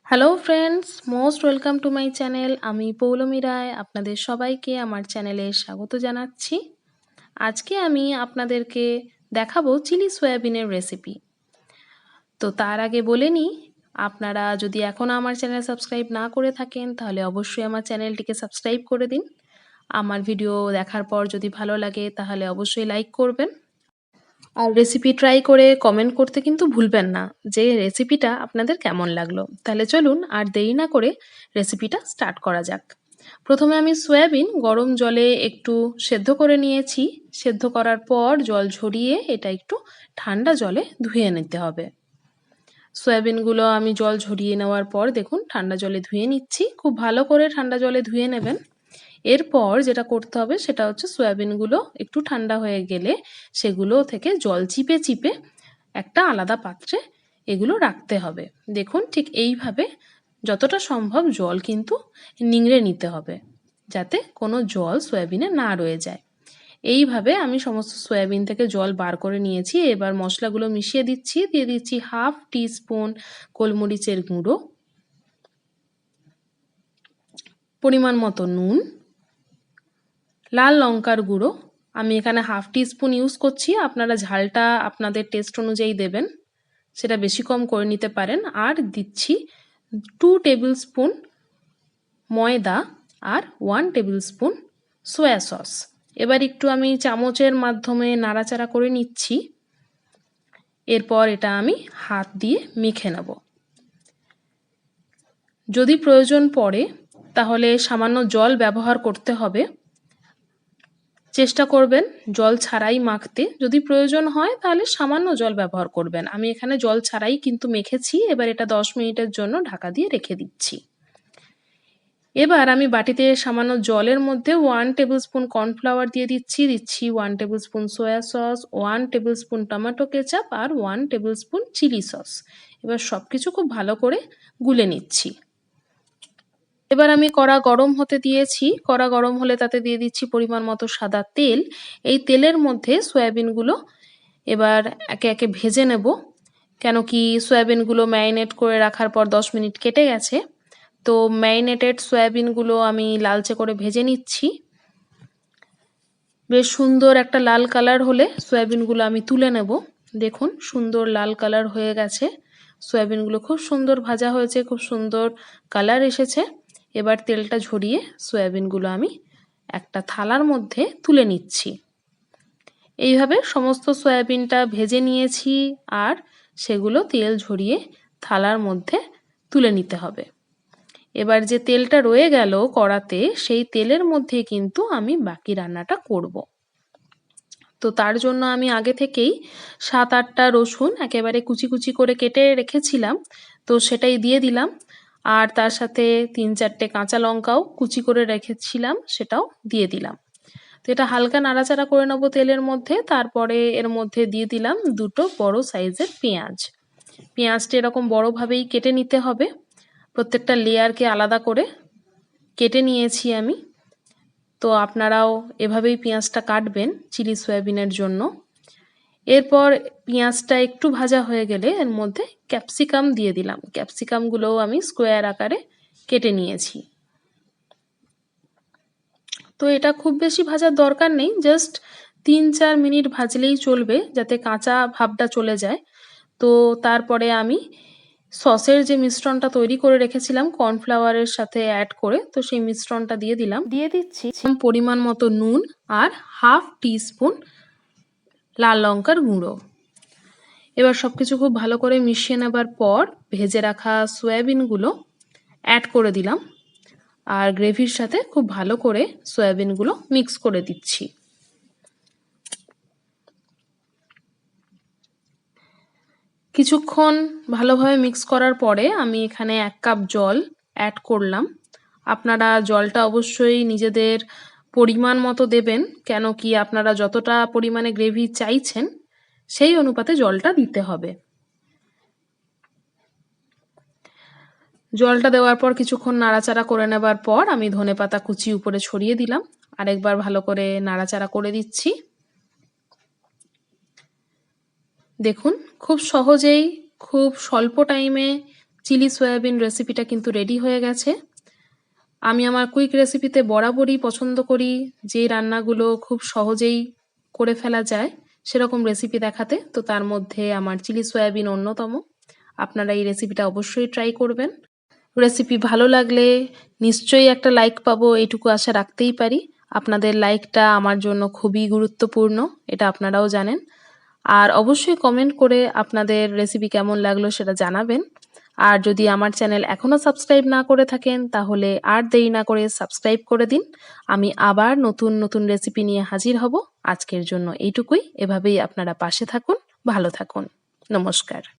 Hello friends, most welcome to my channel. আমি পৌলমী রায় আপনাদের সবাইকে আমার চ্যানেলে স্বাগত জানাচ্ছি। আজকে আমি আপনাদেরকে দেখাবো চিলি সয়াবিনের রেসিপি। তো তার আগে বলে নিই, আপনারা যদি এখনও আমার চ্যানেল সাবস্ক্রাইব না করে থাকেন তাহলে অবশ্যই আমার চ্যানেলটিকে সাবস্ক্রাইব করে দিন। আমার ভিডিও দেখার পর যদি ভালো লাগে তাহলে অবশ্যই লাইক করবেন। আর রেসিপি ট্রাই করে কমেন্ট করতে কিন্তু ভুলবেন না যে রেসিপিটা আপনাদের কেমন লাগলো। তাহলে চলুন আর দেরি না করে রেসিপিটা স্টার্ট করা যাক। প্রথমে আমি সয়াবিন গরম জলে একটু সেদ্ধ করে নিয়েছি। সেদ্ধ করার পর জল ঝরিয়ে এটা একটু ঠান্ডা জলে ধুয়ে নিতে হবে। সয়াবিনগুলো আমি জল ঝরিয়ে নেওয়ার পর দেখুন ঠান্ডা জলে ধুয়ে নিচ্ছি। খুব ভালো করে ঠান্ডা জলে ধুয়ে নেবেন। এরপর যেটা করতে হবে সেটা হচ্ছে সয়াবিনগুলো একটু ঠান্ডা হয়ে গেলে সেগুলো থেকে জল চিপে চিপে একটা আলাদা পাত্রে এগুলো রাখতে হবে। দেখুন ঠিক এইভাবে যতটা সম্ভব জল কিন্তু নিংড়ে নিতে হবে, যাতে কোনো জল সয়াবিনে না রয়ে যায়। এইভাবে আমি সমস্ত সয়াবিন থেকে জল বার করে নিয়েছি। এবার মশলাগুলো মিশিয়ে দিচ্ছি। দিয়ে দিচ্ছি 1/2 টিস্পুন গোলমরিচের গুঁড়ো, পরিমাণ মতো নুন, লাল লঙ্কার গুঁড়ো। আমি এখানে 1/2 টিস্পুন ইউজ করছি। আপনারা ঝালটা আপনাদের টেস্ট অনুযায়ী দেবেন, সেটা বেশি কম করে নিতে পারেন। আর দিচ্ছি 2 টেবিল স্পুন ময়দা আর 1 টেবিল স্পুন সয়া সস। এবার একটু আমি চামচের মাধ্যমে নাড়াচাড়া করে নিচ্ছি। এরপর এটা আমি হাত দিয়ে মেখে নেব। যদি প্রয়োজন পড়ে তাহলে সামান্য জল ব্যবহার করতে হবে। চেষ্টা করবেন জল ছাড়াই মাখতে। যদি প্রয়োজন হয় তাহলে সামান্য জল ব্যবহার করবেন। আমি এখানে জল ছাড়াই কিন্তু মেখেছি। এবার এটা 10 মিনিটের জন্য ঢাকা দিয়ে রেখে দিচ্ছি। এবার আমি বাটিতে সামান্য জলের মধ্যে 1 টেবিল স্পুন কর্নফ্লাওয়ার দিয়ে দিচ্ছি 1 tablespoon soya sauce, 1 tablespoon tomato ketchup আর 1 টেবিল স্পুন চিলি সস। এবার সবকিছু খুব ভালো করে গুলে নিচ্ছি। এবার আমি কড়া গরম হতে দিয়েছি। কড়া গরম হলে তাতে দিয়ে দিচ্ছি পরিমাণ মতো সাদা তেল। এই তেলের মধ্যে সয়াবিনগুলো এবার একে একে ভেজে নেব। কেন কি সয়াবিনগুলো ম্যারিনেট করে রাখার পর 10 মিনিট কেটে গেছে। তো ম্যারিনেটেড সয়াবিনগুলো আমি লালচে করে ভেজে নিচ্ছি। বেশ সুন্দর একটা লাল কালার হলে সয়াবিনগুলো আমি তুলে নেব। দেখুন সুন্দর লাল কালার হয়ে গেছে। সয়াবিনগুলো খুব সুন্দর ভাজা হয়েছে, খুব সুন্দর কালার এসেছে। এবার তেলটা ঝরিয়ে সয়াবিনগুলো আমি একটা থালার মধ্যে তুলে নিচ্ছি। এইভাবে সমস্ত সয়াবিনটা ভেজে নিয়েছি আর সেগুলো তেল ঝরিয়ে থালার মধ্যে তুলে নিতে হবে। এবার যে তেলটা রয়ে গেল কড়াতে, সেই তেলের মধ্যে কিন্তু আমি বাকি রান্নাটা করব। তো তার জন্য আমি আগে থেকেই 7-8টা রসুন একেবারে কুচি কুচি করে কেটে রেখেছিলাম, তো সেটাই দিয়ে দিলাম। আর তার সাথে 3-4টে কাঁচা লঙ্কাও কুচি করে রেখেছিলাম, সেটাও দিয়ে দিলাম। তো এটা হালকা নাড়াচাড়া করে নেব তেলের মধ্যে। তারপরে এর মধ্যে দিয়ে দিলাম 2টো বড় সাইজের পেঁয়াজ। পেঁয়াজটা এরকম বড়ভাবেই কেটে নিতে হবে। প্রত্যেকটা লেয়ারকে আলাদা করে কেটে নিয়েছি আমি। তো আপনারাও এভাবেই পেঁয়াজটা কাটবেন চিলি সয়াবিনের জন্য। এরপর পেঁয়াজটা একটু ভাজা হয়ে গেলে এর মধ্যে ক্যাপসিকাম দিয়ে দিলাম। ক্যাপসিকামগুলোও আমি স্কোয়ার আকারে কেটে নিয়েছি। তো এটা খুব বেশি ভাজার দরকার নেই, জাস্ট 3-4 মিনিট ভাজলেই চলবে, যাতে কাঁচা ভাবটা চলে যায়। তো তারপরে আমি সসের যে মিশ্রণটা তৈরি করে রেখেছিলাম কর্নফ্লাওয়ারের সাথে অ্যাড করে, তো সেই মিশ্রণটা দিয়ে দিলাম। দিয়ে দিচ্ছি পরিমাণ মতো নুন আর 1/2 টিস্পুন লাল লঙ্কার গুঁড়ো। এবার সবকিছু খুব ভালো করে মিশিয়ে নেবার পর ভেজে রাখা সয়াবিনগুলো অ্যাড করে দিলাম আর গ্রেভির সাথে খুব ভালো করে সয়াবিনগুলো মিক্স করে দিচ্ছি। কিছুক্ষণ ভালোভাবে মিক্স করার পরে আমি এখানে 1 কাপ জল অ্যাড করলাম। আপনারা জলটা অবশ্যই নিজেদের পরিমাণ মতো দেবেন, কেন কি আপনারা যতটা পরিমাণে গ্রেভি চাইছেন সেই অনুপাতে জলটা দিতে হবে। জলটা দেওয়ার পর কিছুক্ষণ নাড়াচাড়া করে নেবার পর আমি ধনেপাতা কুচি উপরে ছড়িয়ে দিলাম। আরেকবার ভালো করে নাড়াচাড়া করে দিচ্ছি। দেখুন খুব সহজেই খুব স্বল্প টাইমে চিলি সয়াবিন রেসিপিটা কিন্তু রেডি হয়ে গেছে। আমি আমার কুইক রেসিপিতে বরাবরই পছন্দ করি যে রান্নাগুলো খুব সহজেই করে ফেলা যায় সেরকম রেসিপি দেখাতে। তো তার মধ্যে আমার চিলি সয়াবিন অন্যতম। আপনারা এই রেসিপিটা অবশ্যই ট্রাই করবেন। রেসিপি ভালো লাগলে নিশ্চয়ই একটা লাইক পাবো, এইটুকু আশা রাখতেই পারি। আপনাদের লাইকটা আমার জন্য খুবই গুরুত্বপূর্ণ, এটা আপনারাও জানেন। আর অবশ্যই কমেন্ট করে আপনাদের রেসিপি কেমন লাগলো সেটা জানাবেন। আর যদি আমার চ্যানেল এখনও সাবস্ক্রাইব না করে থাকেন তাহলে আর দেরি না করে সাবস্ক্রাইব করে দিন। আমি আবার নতুন নতুন রেসিপি নিয়ে হাজির হব। আজকের জন্য এইটুকুই। এভাবেই আপনারা পাশে থাকুন, ভালো থাকুন। নমস্কার।